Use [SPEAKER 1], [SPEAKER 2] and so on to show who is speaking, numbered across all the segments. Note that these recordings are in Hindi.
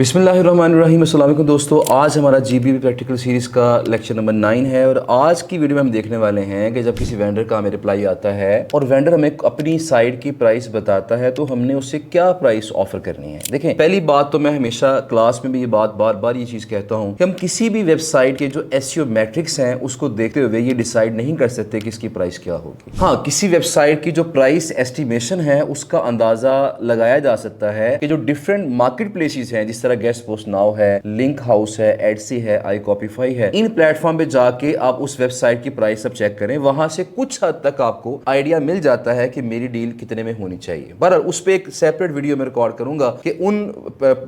[SPEAKER 1] बिस्मिल्लाहिर्रहमानिर्रहीम। अस्सलाम वालेकुम दोस्तों, आज हमारा जीबीबी प्रैक्टिकल सीरीज़ का लेक्चर नंबर 9 है और आज की वीडियो में हम देखने वाले हैं कि जब किसी वेंडर का हमें रिप्लाई आता है और वेंडर हमें अपनी साइट की प्राइस बताता है तो हमने उससे क्या प्राइस ऑफर करनी है। देखें, पहली बात तो मैं हमेशा क्लास में भी ये बात बार ये चीज़ कहता हूँ कि हम किसी भी वेबसाइट के जो एसईओ मैट्रिक्स हैं उसको देखते हुए ये डिसाइड नहीं कर सकते कि इसकी प्राइस क्या होगी। हाँ, किसी वेबसाइट की जो प्राइस एस्टिमेशन है उसका अंदाजा लगाया जा सकता है कि जो डिफरेंट मार्केट प्लेसेस हैं, जिस तरह गेस्ट पोस्ट नाउ है, लिंक हाउस है, एडसी है, आई कॉपीफाई है, इन प्लेटफॉर्म पे जाके आप उस वेबसाइट की प्राइस सब चेक करें, वहां से कुछ हद तक आपको आइडिया मिल जाता है कि मेरी डील कितने में होनी चाहिए। बहरहाल उस पर एक सेपरेट वीडियो में रिकॉर्ड करूंगा कि उन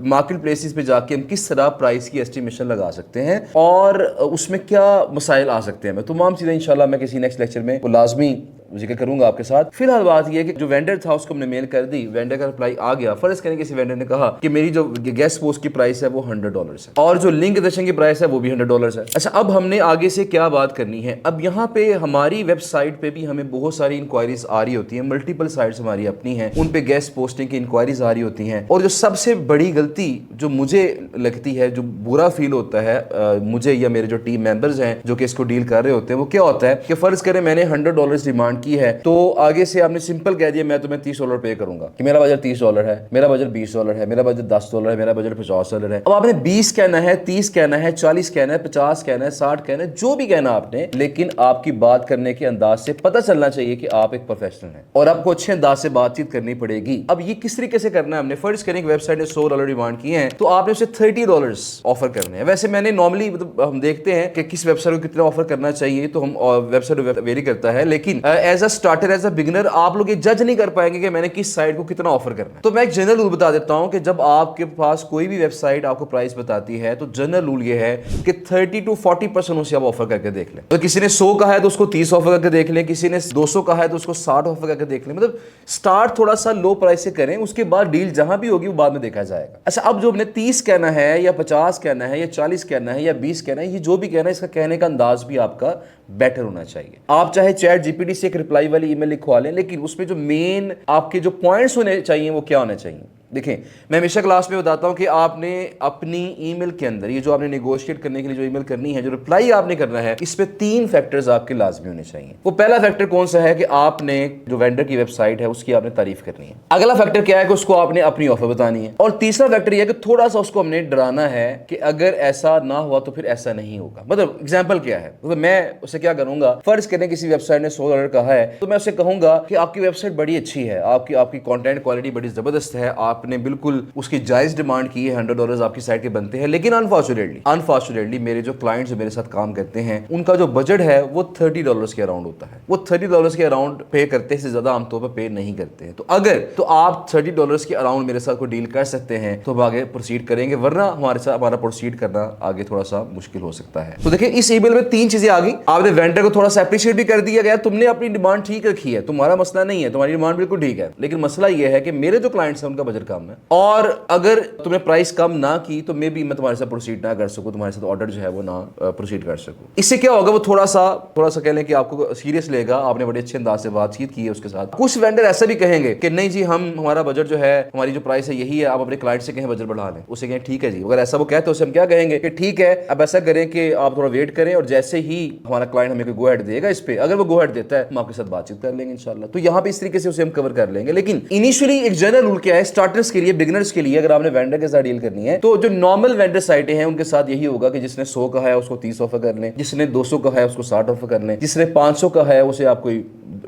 [SPEAKER 1] मार्केट प्लेसेस पे जाके हम किस तरह प्राइस की एस्टिमेशन लगा सकते हैं और उसमें क्या मसाइल आ सकते हैं। मैं तमाम चीजें इंशाल्लाह मैं किसी नेक्स्ट लेक्चर में लाजमी जिक्र करूंगा आपके साथ। फिलहाल बात यह है कि जो वेंडर था उसको हमने मेल कर दी, वेंडर का रिप्लाई आ गया। फर्ज करें किसी वेंडर ने कहा कि मेरी जो गेस्ट पोस्ट की प्राइस है वो $100 है और जो लिंक दर्शन की प्राइस है वो भी $100 है। अच्छा, अब हमने आगे से क्या बात करनी है। अब यहाँ पे हमारी वेबसाइट पे भी हमें बहुत सारी इंक्वायरीज आ रही होती है, मल्टीपल साइट्स हमारी अपनी हैं, उन पे गेस्ट पोस्टिंग की इंक्वायरीज आ रही होती हैं। और जो सबसे बड़ी गलती जो मुझे लगती है, जो बुरा फील होता है मुझे या मेरे जो टीम मेंबर्स हैं जो कि इसको डील कर रहे होते हैं, वो क्या होता है कि फर्ज करें मैंने $100 डिमांड की है तो आगे से आपने सिंपल कह दिया मैं तुम्हें $30 पे करूंगा कि मेरा बजट $30 है, मेरा बजट $20 है, मेरा बजट $10 है, मेरा बजट $50 है। अब आपने 20 कहना है, 30 कहना है, 40 कहना है, 50 कहना है, 60 कहना है, जो भी कहना आपने, लेकिन आपकी बात करने के अंदाज से पता चलना चाहिए कि आप एक प्रोफेशनल हैं और आपको अच्छे अंदाज से बातचीत करनी पड़ेगी। अब ये किस तरीके से करना है, हमने फर्ज करें वेबसाइट ने $100 डिमांड किए हैं तो आपने उसे $30 ऑफर करने हैं। वैसे मैंने नॉर्मली हम देखते हैं कि किस वेबसाइट को कितना ऑफर करना चाहिए तो हम वेबसाइट वेरी करता है, लेकिन as a starter, as a beginner आप लोग ये जज नहीं कर पाएंगे कि मैंने किस साइट को कितना ऑफर करना है। तो मैं एक जनरल रूल बता देता हूं कि जब आपके पास कोई भी वेबसाइट आपको प्राइस बताती है तो जनरल रूल ये है कि 30 to 40% उसे आप ऑफर करके देख लें। तो किसी ने 100 कहा है तो उसको 30 ऑफर करके देख लें, किसी ने 200 कहा है तो उसको 60 ऑफर करके देख लें। मतलब स्टार्ट थोड़ा सा लो प्राइस से करें, उसके बाद डील जहां भी होगी वो बाद में देखा जाएगा। अच्छा, अब जो हमने 30 कहना है या 50 कहना है या 40 कहना है या 20 कहना है, ये जो भी कहना है इसका कहने का अंदाज भी आपका बेटर होना चाहिए। आप चाहे चैट जीपीटी से एक रिप्लाई वाली ईमेल लिखवा लें, लेकिन उसमें जो मेन आपके जो पॉइंट्स होने चाहिए वो क्या होने चाहिए। देखें, मैं हमेशा क्लास में बताता हूं कि आपने अपनी ईमेल के अंदर ये जो आपने नेगोशिएट करने के लिए जो ईमेल करनी है, जो रिप्लाई आपने करना है, इस पे 3 फैक्टर्स आपके लाजमी होने चाहिए। वो पहला फैक्टर कौन सा है कि आपने जो वेंडर की वेबसाइट है उसकी आपने तारीफ करनी है। अगला फैक्टर क्या है कि उसको आपने अपनी ऑफर बतानी है। और तीसरा फैक्टर यह है कि थोड़ा सा उसको हमने डराना है कि अगर ऐसा ना हुआ तो फिर ऐसा नहीं होगा। मतलब एग्जाम्पल क्या है, मतलब मैं उसे क्या करूंगा, फर्ज करें किसी वेबसाइट ने $100 कहा है तो मैं उसे कहूंगा कि आपकी वेबसाइट बड़ी अच्छी है, आपकी कंटेंट क्वालिटी बड़ी जबरदस्त है, आपने बिल्कुल उसकी जायज डिमांड की है, $100 आपकी साइट के बनते हैं, लेकिन अनफॉर्चुनेटली मेरे जो क्लाइंट्स जो मेरे साथ काम करते हैं उनका जो बजट है वो $30 के अराउंड होता है। वो $30 के अराउंड पे करते हैं, ज्यादा आमतौर पर पे नहीं करते हैं। तो अगर तो आप $30 के अराउंड मेरे साथ कोई डील कर सकते हैं तो हम आगे प्रोसीड करेंगे, वरना हमारे साथ हमारा प्रोसीड करना आगे थोड़ा सा मुश्किल हो सकता है। तो देखिए, इस ईमेल में 3 चीजें आ गई। आपने वेंडर को थोड़ा सा अप्रिशिएट भी कर दिया गया, तुमने अपनी डिमांड ठीक रखी है, तुम्हारा मसला नहीं है, तुम्हारी डिमांड बिल्कुल ठीक है, लेकिन मसला यह है कि मेरे जो क्लाइंट्स हैं उनका बजट कम है और अगर तुमने प्राइस कम ना की तो मे बी मैं तुम्हारे साथ प्रोसीड ना कर सकूं, तुम्हारे साथ ऑर्डर जो है वो ना प्रोसीड कर सकूं। इससे क्या होगा, वो थोड़ा सा कह लें कि आपको सीरियस लेगा, आपने बड़े अच्छे अंदाज से बातचीत की है उसके साथ। कुछ वेंडर ऐसा भी कहेंगे कि नहीं जी, हमारा बजट जो है, हमारी जो प्राइस है यही है, आप अपने क्लाइंट से कहें बजट बढ़ा लें। उसे कहें ठीक है जी। अगर ऐसा वो कहते हैं उसे हम क्या कहेंगे कि ठीक है, अब ऐसा करें कि आप थोड़ा वेट करें और जैसे ही हमारा क्लाइंट हमें गो हेड देगा इस पे, अगर वो गो हेड देता है हम आपके साथ बातचीत कर लेंगे इंशाल्लाह। तो यहाँ पे इस तरीके से उसे हम कवर कर लेंगे। लेकिन इनिशियली एक जनरल रूल क्या है स्टार्टर्स के लिए, बिगिनर्स के लिए, अगर आपने वेंडर के साथ डील करनी है तो जो नॉर्मल वेंडर साइटें हैं उनके साथ यही होगा कि जिसने 100 का है उसको 30 ऑफर कर लें, जिसने 200 का है उसको 60 ऑफर कर लें, जिसने 500 का है उसे आप कोई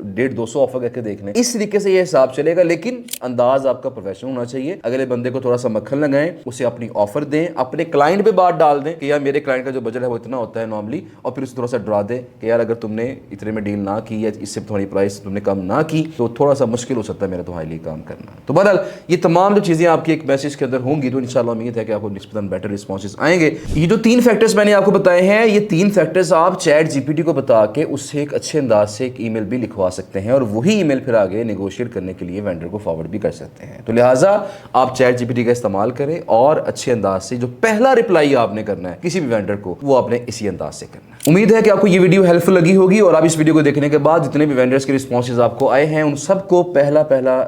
[SPEAKER 1] 150-200 ऑफर करके देख लें। इस तरीके से ये हिसाब चलेगा, लेकिन अंदाज आपका प्रोफेशनल होना चाहिए। अगले बंदे को थोड़ा सा मक्खन लगाएं, उसे अपनी ऑफर दें, अपने क्लाइंट पे बात डाल दें कि यार मेरे क्लाइंट का जो बजट है वो इतना होता है नॉर्मली, और फिर उसे थोड़ा सा डरा दें कि यार अगर तुमने इतने में डील ना की या इससे थोड़ी प्राइस तुमने कम ना की तो थोड़ा सा मुश्किल हो सकता है मेरा तुम्हारे लिए काम करना। तो बहरहाल ये तमाम जो चीजें आपकी एक मैसेज के अंदर होंगी तो इंशाल्लाह उम्मीद है कि आपको निस्बतन बेटर रिस्पॉन्सेज आएंगे। ये जो 3 फैक्टर्स मैंने आपको बताए हैं, ये 3 फैक्टर्स आप चैट जीपीटी को बता के उससे एक अच्छे अंदाज से एक ईमेल भी लिखवा सकते सकते हैं और वही ईमेल फिर आगे नेगोशिएट करने के लिए वेंडर को फॉरवर्ड भी कर सकते हैं। तो लिहाजा आप चैट जीपीटी का इस्तेमाल करें और अच्छे अंदाज से जो पहला रिप्लाई आपने करना है किसी भी वेंडर को, वो आपने इसी अंदाज से करना है। उम्मीद है कि आपको ये वीडियो हेल्पफुल लगी होगी और आप इस वीडियो को देखने के बाद जितने भी वेंडर्स के रिस्पॉन्सेज आपको आए हैं उन सबको पहला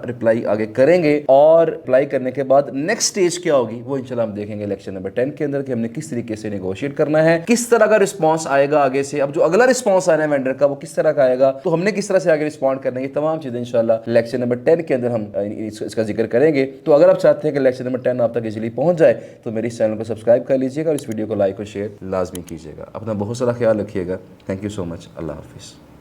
[SPEAKER 1] रिप्लाई आगे करेंगे और रिप्लाई करने के बाद नेक्स्ट स्टेज क्या होगी वो इंशाल्लाह हम देखेंगे लेक्चर नंबर 10 के अंदर कि हमने किस तरीके से नेगोशिएट करना है, किस तरह का रिस्पॉन्स आएगा आगे से। अब जो अगला रिस्पॉन्स आ रहा है वेंडर का वो किस तरह का आएगा, तो हमने किस तरह से आगे रिस्पॉन्ड करना है, ये तमाम चीजें इंशाल्लाह लेक्चर नंबर 10 के अंदर हम इसका जिक्र करेंगे। तो अगर आप चाहते हैं कि लेक्चर नंबर 10 आप तक इजीली पहुंच जाए तो मेरे इस चैनल को सब्सक्राइब कर लीजिएगा और इस वीडियो को लाइक और शेयर लाजमी कीजिएगा। अपना बहुत सारा ख्याल रखिएगा। Thank you so much. अल्लाह हाफिज़।